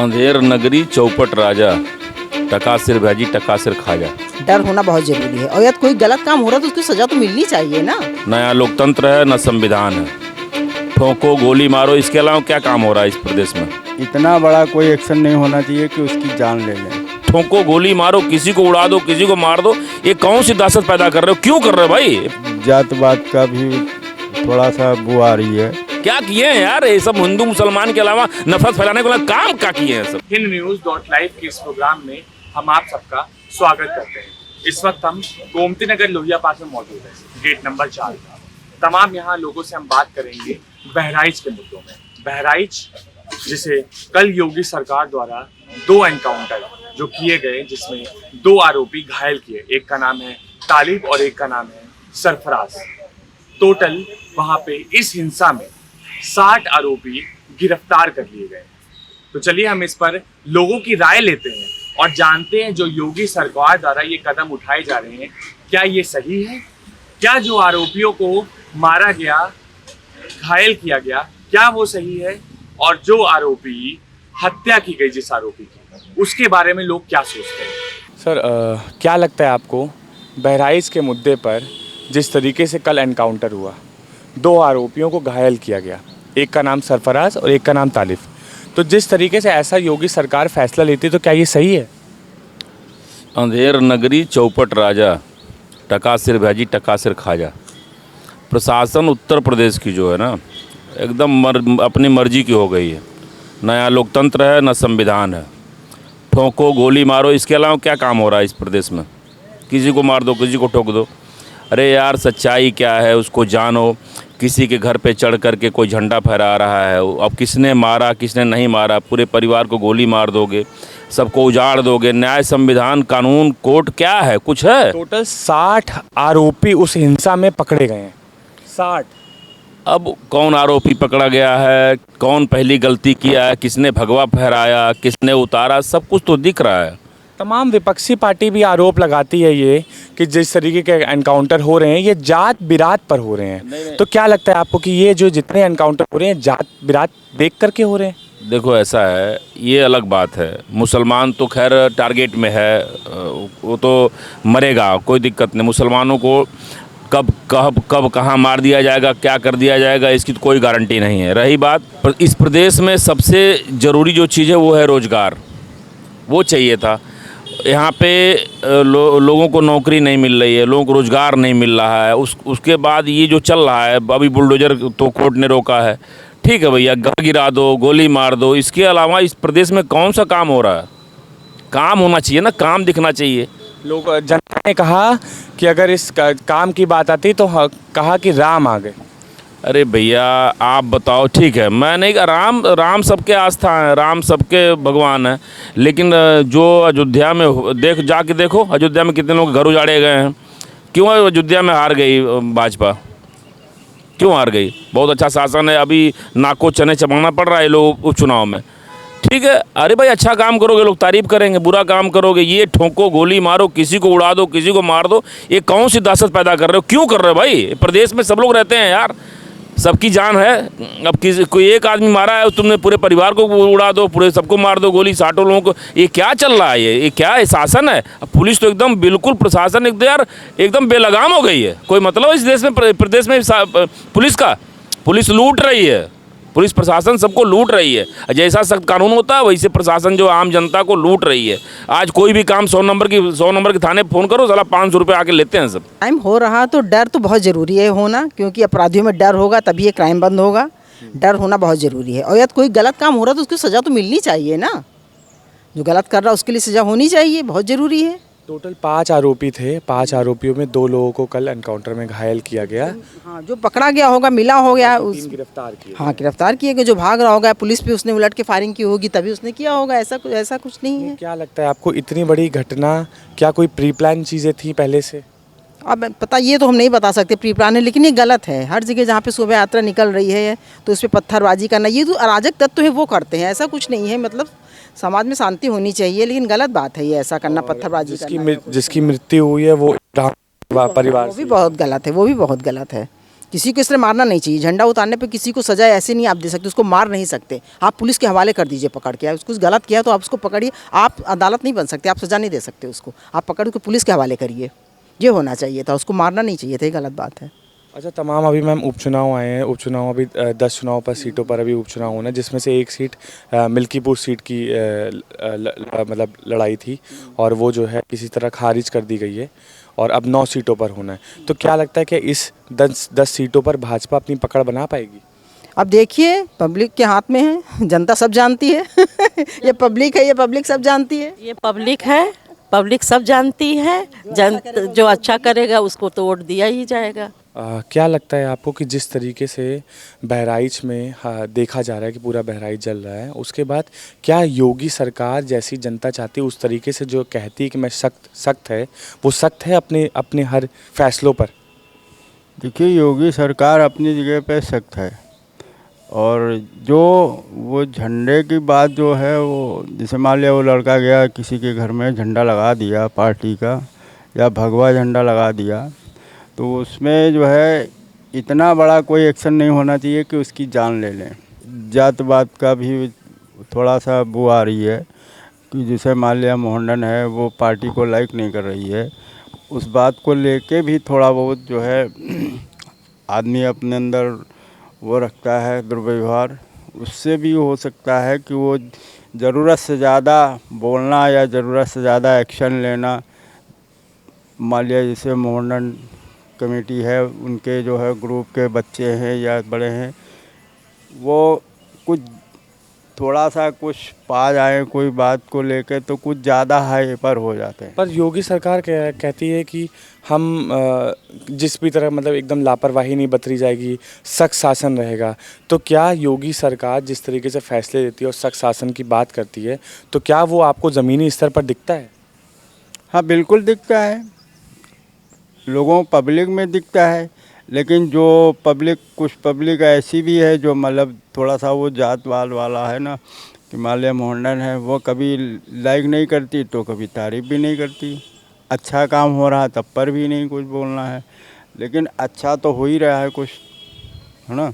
अंधेर नगरी चौपट राजा, टका सिर भैजी टका सिर खाजा। डर होना बहुत जरूरी है और यदि कोई गलत काम हो रहा है तो उसकी सजा तो मिलनी चाहिए ना। नया लोकतंत्र है न संविधान है, ठोको गोली मारो, इसके अलावा क्या काम हो रहा है इस प्रदेश में? इतना बड़ा कोई एक्शन नहीं होना चाहिए कि उसकी जान ले लें। ठोको गोली मारो, किसी को उड़ा दो, किसी को मार दो, ये कौन सी दहशत पैदा कर रहे हो? क्यों कर रहे हो भाई? जात बात का भी थोड़ा सा बू आ रही है। क्या किए हैं यार ये सब? हिंदू मुसलमान के अलावा नफरत फैलाने को काम क्या किए हैं सब? हिंद न्यूज .live के इस प्रोग्राम में हम आप सबका स्वागत करते हैं। इस वक्त हम गोमती नगर लोहिया पास में मौजूद हैं, गेट नंबर 4। तमाम यहाँ लोगों से हम बात करेंगे बहराइच के मुद्दों में। बहराइच जिसे कल योगी सरकार द्वारा 2 एनकाउंटर जो किए गए, जिसमें 2 आरोपी घायल किए, एक का नाम है तालिब और एक का नाम है सरफराज। टोटल वहां पे इस हिंसा में 60 आरोपी गिरफ्तार कर लिए गए। तो चलिए हम इस पर लोगों की राय लेते हैं और जानते हैं जो योगी सरकार द्वारा ये कदम उठाए जा रहे हैं, क्या ये सही है? क्या जो आरोपियों को मारा गया, घायल किया गया, क्या वो सही है? और जो आरोपी हत्या की गई, जिस आरोपी की, उसके बारे में लोग क्या सोचते हैं? सर क्या लगता है आपको बहराइच के मुद्दे पर जिस तरीके से कल एनकाउंटर हुआ, 2 आरोपियों को घायल किया गया, एक का नाम सरफराज और एक का नाम तालिब, तो जिस तरीके से ऐसा योगी सरकार फैसला लेती तो क्या ये सही है? अंधेर नगरी चौपट राजा, टका सिर भैजी टका सिर खाजा। प्रशासन उत्तर प्रदेश की जो है ना, एकदम अपनी मर्जी की हो गई है। नया लोकतंत्र है न संविधान है, ठोको गोली मारो, इसके अलावा क्या काम हो रहा है इस प्रदेश में? किसी को मार दो, किसी को ठोक दो। अरे यार सच्चाई क्या है उसको जानो। किसी के घर पे चढ़ करके कोई झंडा फहरा रहा है, अब किसने मारा किसने नहीं मारा, पूरे परिवार को गोली मार दोगे, सबको उजाड़ दोगे। न्याय संविधान कानून कोर्ट क्या है? कुछ है? टोटल 60 आरोपी उस हिंसा में पकड़े गए हैं। 60। अब कौन आरोपी पकड़ा गया है, कौन पहली गलती किया है, किसने भगवा फहराया, किसने उतारा, सब कुछ तो दिख रहा है। तमाम विपक्षी पार्टी भी आरोप लगाती है ये कि जिस तरीके के एनकाउंटर हो रहे हैं ये जात बिरात पर हो रहे हैं। तो क्या लगता है आपको कि ये जो जितने एनकाउंटर हो रहे हैं जात बिरात देख करके हो रहे हैं? देखो ऐसा है, ये अलग बात है। मुसलमान तो खैर टारगेट में है, वो तो मरेगा, कोई दिक्कत नहीं। मुसलमानों को कब कहाँ मार दिया जाएगा, क्या कर दिया जाएगा, इसकी तो कोई गारंटी नहीं है। रही बात इस प्रदेश में सबसे ज़रूरी जो चीज़ है वो है रोज़गार, वो चाहिए था। यहाँ पे लोगों को नौकरी नहीं मिल रही है, लोगों को रोज़गार नहीं मिल रहा है। उसके बाद ये जो चल रहा है, अभी बुलडोजर तो कोर्ट ने रोका है, ठीक है भैया, घर गिरा दो, गोली मार दो, इसके अलावा इस प्रदेश में कौन सा काम हो रहा है? काम होना चाहिए ना, काम दिखना चाहिए। लोग जनता ने कहा कि अगर इस काम की बात आती तो कहा कि राम आ गए। अरे भैया आप बताओ, ठीक है, मैं नहीं, राम सबके आस्था है, राम सबके भगवान है, लेकिन जो अयोध्या में जाके देखो, अयोध्या में कितने लोग घर उजाड़े गए हैं। क्यों अयोध्या में हार गई भाजपा? क्यों हार गई? बहुत अच्छा शासन है, अभी नाको चने चबाना पड़ रहा है लोग उपचुनाव में, ठीक है। अरे भाई अच्छा काम करोगे लोग तारीफ करेंगे, बुरा काम करोगे, ये ठोको गोली मारो, किसी को उड़ा दो, किसी को मार दो, ये कौन सी दहशत पैदा कर रहे हो? क्यों कर रहे हो भाई? प्रदेश में सब लोग रहते हैं यार, सबकी जान है। अब किसी कोई एक आदमी मारा है, तुमने पूरे परिवार को उड़ा दो, पूरे सबको मार दो गोली, 60 लोगों को, ये क्या चल रहा है? ये क्या है? शासन है? अब पुलिस तो एकदम बिल्कुल, प्रशासन एकदम यार एकदम बेलगाम हो गई है। कोई मतलब इस देश में, प्रदेश में पुलिस का? पुलिस लूट रही है, पुलिस प्रशासन सबको लूट रही है। जैसा सख्त कानून होता है वैसे प्रशासन जो आम जनता को लूट रही है। आज कोई भी काम 100 नंबर के थाने फ़ोन करो, साला 500 रुपये आके लेते हैं सब। क्राइम हो रहा तो डर तो बहुत ज़रूरी है होना, क्योंकि अपराधियों में डर होगा तभी ये क्राइम बंद होगा। डर होना बहुत ज़रूरी है और यदि कोई गलत काम हो रहा है तो उसकी सज़ा तो मिलनी चाहिए ना। जो गलत कर रहा है उसके लिए सज़ा होनी चाहिए, बहुत ज़रूरी है। टोटल 5 आरोपी थे, 5 आरोपियों में 2 लोगों को कल एनकाउंटर में घायल किया गया। हाँ, जो पकड़ा गया होगा, मिला हो गया, गिरफ्तार किए। हाँ गिरफ्तार किए गए। जो भाग रहा होगा पुलिस पे उसने उलट के फायरिंग की होगी तभी उसने किया होगा, ऐसा कुछ नहीं है। क्या लगता है आपको इतनी बड़ी घटना, क्या कोई प्री प्लान चीज़ें थी पहले से? अब पता ये तो हम नहीं बता सकते प्री प्लान है, लेकिन ये गलत है। हर जगह जहाँ पे शोभा यात्रा निकल रही है तो उस पर पत्थरबाजी करना, ये जो अराजक तत्व है वो करते हैं, ऐसा कुछ नहीं है। मतलब समाज में शांति होनी चाहिए, लेकिन गलत बात है ये ऐसा करना, पत्थरबाजी करना। जिसकी मृत्यु हुई है वो परिवार वो भी बहुत गलत है, वो भी बहुत गलत है। किसी को इस तरह मारना नहीं चाहिए। झंडा उतारने पे किसी को सजा ऐसे नहीं आप दे सकते, उसको मार नहीं सकते। आप पुलिस के हवाले कर दीजिए पकड़ के, उसको गलत किया तो आप उसको पकड़िए। आप अदालत नहीं बन सकते, आप सजा नहीं दे सकते उसको, आप पकड़ के पुलिस के हवाले करिए। ये होना चाहिए था, उसको मारना नहीं चाहिए था, ये गलत बात है। अच्छा, तमाम अभी मैम उपचुनाव आए हैं, उपचुनाव अभी 10 चुनाव पर सीटों पर अभी उपचुनाव होना है, जिसमें से एक सीट मिल्कीपुर सीट की मतलब लड़ाई थी और वो जो है किसी तरह खारिज कर दी गई है और अब 9 सीटों पर होना है। तो क्या लगता है कि इस 10 सीटों पर भाजपा अपनी पकड़ बना पाएगी? अब देखिए, पब्लिक के हाथ में है, जनता सब जानती है। ये पब्लिक है, ये पब्लिक सब जानती है। ये पब्लिक है, पब्लिक सब जानती है। जो अच्छा करेगा उसको तो वोट दिया ही जाएगा। क्या लगता है आपको कि जिस तरीके से बहराइच में देखा जा रहा है कि पूरा बहराइच जल रहा है, उसके बाद क्या योगी सरकार जैसी जनता चाहती है उस तरीके से जो कहती है कि मैं सख्त है, वो सख्त है अपने हर फैसलों पर? देखिए, योगी सरकार अपनी जगह पे सख्त है और जो वो झंडे की बात जो है, वो जैसे मान लिया वो लड़का गया किसी के घर में झंडा लगा दिया पार्टी का या भगवा झंडा लगा दिया, तो उसमें जो है इतना बड़ा कोई एक्शन नहीं होना चाहिए कि उसकी जान ले लें। जात बात का भी थोड़ा सा बू आ रही है कि जैसे मान लिया मोहनन है, वो पार्टी को लाइक नहीं कर रही है, उस बात को लेके भी थोड़ा बहुत जो है आदमी अपने अंदर वो रखता है दुर्व्यवहार। उससे भी हो सकता है कि वो ज़रूरत से ज़्यादा बोलना या ज़रूरत से ज़्यादा एक्शन लेना। मान लिया जैसे मोहनन कमेटी है, उनके जो है ग्रुप के बच्चे हैं या बड़े हैं, वो कुछ थोड़ा सा कुछ पा जाए कोई बात को लेकर तो कुछ ज़्यादा हाइपर हो जाते हैं। पर योगी सरकार कहती है कि हम जिस भी तरह मतलब एकदम लापरवाही नहीं बरती जाएगी, सख्त शासन रहेगा। तो क्या योगी सरकार जिस तरीके से फैसले देती है और सख्त शासन की बात करती है, तो क्या वो आपको ज़मीनी स्तर पर दिखता है? हाँ, बिल्कुल दिखता है, लोगों पब्लिक में दिखता है। लेकिन जो पब्लिक, कुछ पब्लिक ऐसी भी है जो मतलब थोड़ा सा वो जातवाद वाला है ना, कि मान लिया मोहनन है, वो कभी लाइक नहीं करती तो कभी तारीफ़ भी नहीं करती। अच्छा काम हो रहा तब पर भी नहीं कुछ बोलना है, लेकिन अच्छा तो हो ही रहा है कुछ, है ना।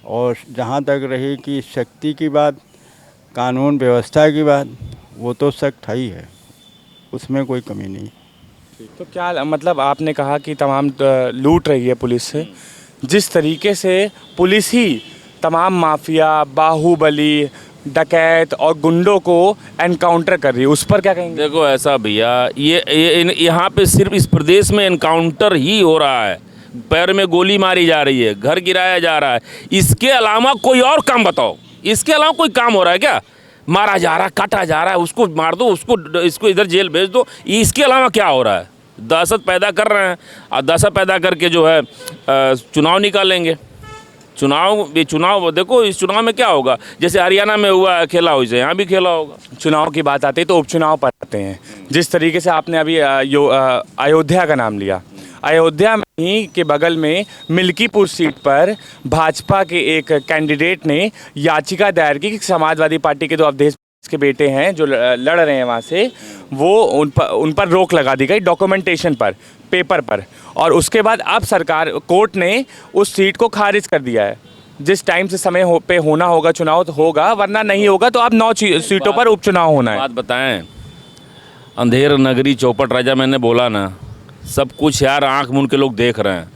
और जहाँ तक रही कि शक्ति की बात, कानून व्यवस्था की बात, वो तो सख्त ही है, उसमें कोई कमी नहीं। तो क्या मतलब आपने कहा कि तमाम लूट रही है पुलिस से, जिस तरीके से पुलिस ही तमाम माफिया, बाहुबली, डकैत और गुंडों को एनकाउंटर कर रही है, उस पर क्या कहेंगे? देखो ऐसा भैया, ये यहाँ पे सिर्फ इस प्रदेश में एनकाउंटर ही हो रहा है, पैर में गोली मारी जा रही है, घर गिराया जा रहा है। इसके अलावा कोई और काम बताओ, इसके अलावा कोई काम हो रहा है क्या? मारा जा रहा है, काटा जा रहा है, उसको मार दो, इसको इधर जेल भेज दो, इसके अलावा क्या हो रहा है? दहशत पैदा कर रहे हैं और दहशत पैदा करके जो है चुनाव निकालेंगे। चुनाव देखो, इस चुनाव में क्या होगा, जैसे हरियाणा में हुआ खेला वैसे यहाँ भी खेला होगा। चुनाव की बात आती है तो उपचुनाव पर आते हैं। जिस तरीके से आपने अभी अयोध्या का नाम लिया, अयोध्या में ही के बगल में मिल्कीपुर सीट पर भाजपा के एक कैंडिडेट ने याचिका दायर की कि समाजवादी पार्टी के 2 अवधेश के बेटे हैं जो लड़ रहे हैं वहाँ से, वो उन पर रोक लगा दी गई डॉक्यूमेंटेशन पर, पेपर पर। और उसके बाद अब सरकार, कोर्ट ने उस सीट को खारिज कर दिया है। जिस टाइम से समय पे होना होगा चुनाव तो होगा, वरना नहीं होगा। तो अब 9 सीटों पर उपचुनाव होना है। बात बताएं, अंधेर नगरी चौपट राजा, मैंने बोला ना, सब कुछ यार आंख मूंद के लोग देख रहे हैं।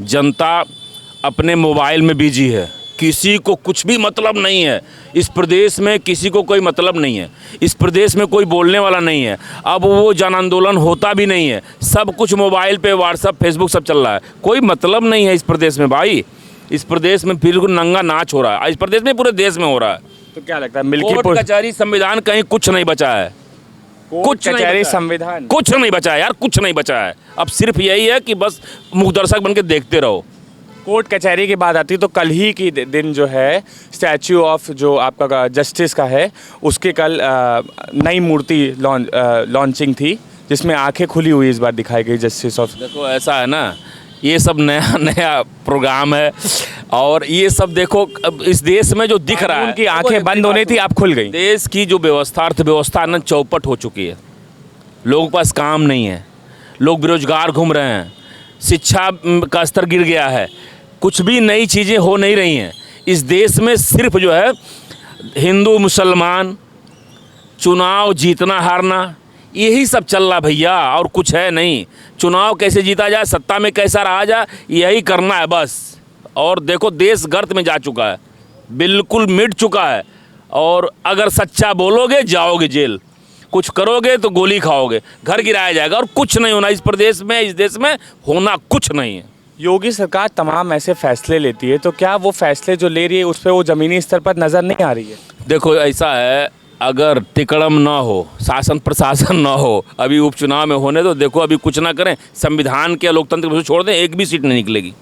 जनता अपने मोबाइल में बिजी है, किसी को कुछ भी मतलब नहीं है। इस प्रदेश में किसी को कोई मतलब नहीं है, इस प्रदेश में कोई बोलने वाला नहीं है। अब वो जन आंदोलन होता भी नहीं है, सब कुछ मोबाइल पे, व्हाट्सअप, फेसबुक सब चल रहा है। कोई मतलब नहीं है इस प्रदेश में भाई। इस प्रदेश में बिल्कुल नंगा नाच हो रहा है, इस प्रदेश में, पूरे देश में हो रहा है। तो क्या लगता है, कोर्ट मिल्कीपुर कचहरी संविधान कहीं कुछ नहीं बचा है, कुछ कचहरी संविधान कुछ नहीं बचा है यार, कुछ नहीं बचा है। अब सिर्फ यही है कि बस मुखदर्शक बन के देखते रहो। कोर्ट कचहरी की बात आती है तो कल ही की दिन जो है स्टैचू ऑफ जो आपका जस्टिस का है, उसके कल नई मूर्ति लॉन्चिंग थी, जिसमें आंखें खुली हुई इस बार दिखाई गई जस्टिस ऑफ। देखो ऐसा है ना, ये सब नया नया प्रोग्राम है और ये सब देखो अब इस देश में जो दिख रहा है, उनकी आंखें बंद होनी थी, आप खुल गई। देश की जो व्यवस्था, अर्थव्यवस्था ना चौपट हो चुकी है। लोगों के पास काम नहीं है, लोग बेरोजगार घूम रहे हैं, शिक्षा का स्तर गिर गया है, कुछ भी नई चीज़ें हो नहीं रही हैं इस देश में। सिर्फ जो है हिंदू मुसलमान, चुनाव जीतना हारना, यही सब चल रहा भैया, और कुछ है नहीं। चुनाव कैसे जीता जाए, सत्ता में कैसा रहा जाए, यही करना है बस। और देखो देश गर्त में जा चुका है, बिल्कुल मिट चुका है। और अगर सच्चा बोलोगे जाओगे जेल, कुछ करोगे तो गोली खाओगे, घर गिराया जाएगा, और कुछ नहीं होना इस प्रदेश में, इस देश में होना कुछ नहीं है। योगी सरकार तमाम ऐसे फैसले लेती है, तो क्या वो फैसले जो ले रही है उस पर वो ज़मीनी स्तर पर नज़र नहीं आ रही है? देखो ऐसा है, अगर तिकड़म ना हो, शासन प्रशासन ना हो, अभी उपचुनाव में होने दो। देखो अभी कुछ ना करें, संविधान के लोकतंत्र को छोड़ दें, एक भी सीट नहीं निकलेगी।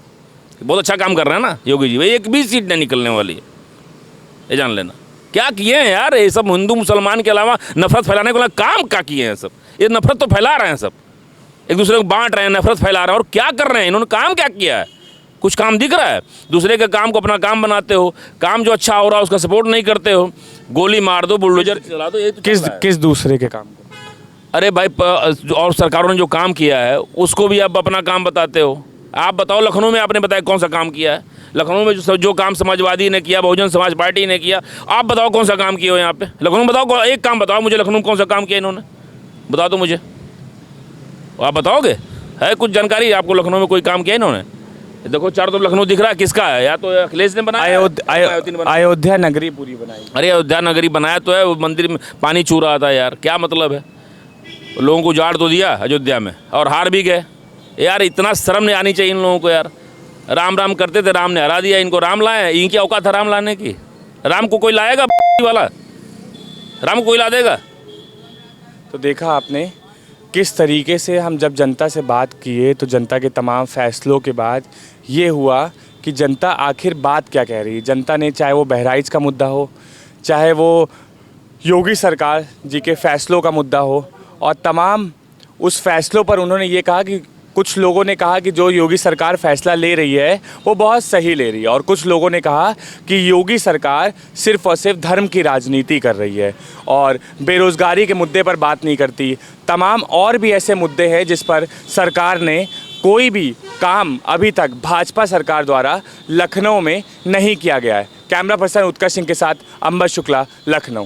बहुत अच्छा काम कर रहे हैं ना योगी जी, भाई एक भी सीट नहीं निकलने वाली है, ये जान लेना। क्या किए हैं यार ये सब, हिंदू मुसलमान के अलावा नफरत फैलाने को काम क्या किए हैं सब। ये नफरत तो फैला रहे हैं सब, एक दूसरे को बांट रहे हैं, नफरत फैला रहे हैं। और क्या कर रहे हैं इन्होंने, काम क्या किया है? कुछ काम दिख रहा है? दूसरे के काम को अपना काम बनाते हो, काम जो अच्छा हो रहा है उसका सपोर्ट नहीं करते हो, गोली मार दो, बुलडोजर चला दो। ये तो किस दूसरे के काम को? अरे भाई और सरकारों ने जो काम किया है उसको भी आप अपना काम बताते हो। आप बताओ लखनऊ में आपने बताया कौन सा काम किया है? लखनऊ में जो काम समाजवादी ने किया, बहुजन समाज पार्टी ने किया, आप बताओ कौन सा काम किया हो यहाँ पे लखनऊ? बताओ एक काम बताओ मुझे, लखनऊ में कौन सा काम किया इन्होंने, बताओ तो मुझे। आप बताओगे? है कुछ जानकारी आपको लखनऊ में कोई काम किया इन्होंने? देखो चारों तरफ लखनऊ दिख रहा है, किसका है? या तो अखिलेश ने बनाया, अयोध्या नगरी पूरी बनाई। अरे अयोध्या नगरी बनाया तो है, वो मंदिर में पानी चू रहा था यार, क्या मतलब है? लोगों को उजाड़ तो दिया अयोध्या में और हार भी गए यार। इतना शर्म नहीं आनी चाहिए इन लोगों को यार। राम राम करते थे, राम ने हरा दिया, इनको राम लाए। इनकी औकात था राम लाने की? राम को कोई लाएगा वाला? राम को कोई ला देगा? तो देखा आपने किस तरीके से हम जब जनता से बात किए तो जनता के तमाम फैसलों के बाद ये हुआ कि जनता आखिर बात क्या कह रही है। जनता ने, चाहे वो बहराइच का मुद्दा हो, चाहे वो योगी सरकार जी के फैसलों का मुद्दा हो, और तमाम उस फैसलों पर उन्होंने ये कहा कि कुछ लोगों ने कहा कि जो योगी सरकार फैसला ले रही है वो बहुत सही ले रही है, और कुछ लोगों ने कहा कि योगी सरकार सिर्फ और सिर्फ धर्म की राजनीति कर रही है और बेरोज़गारी के मुद्दे पर बात नहीं करती। तमाम और भी ऐसे मुद्दे हैं जिस पर सरकार ने कोई भी काम अभी तक भाजपा सरकार द्वारा लखनऊ में नहीं किया गया है। कैमरा पर्सन उत्कर्ष सिंह के साथ अंबर शुक्ला, लखनऊ।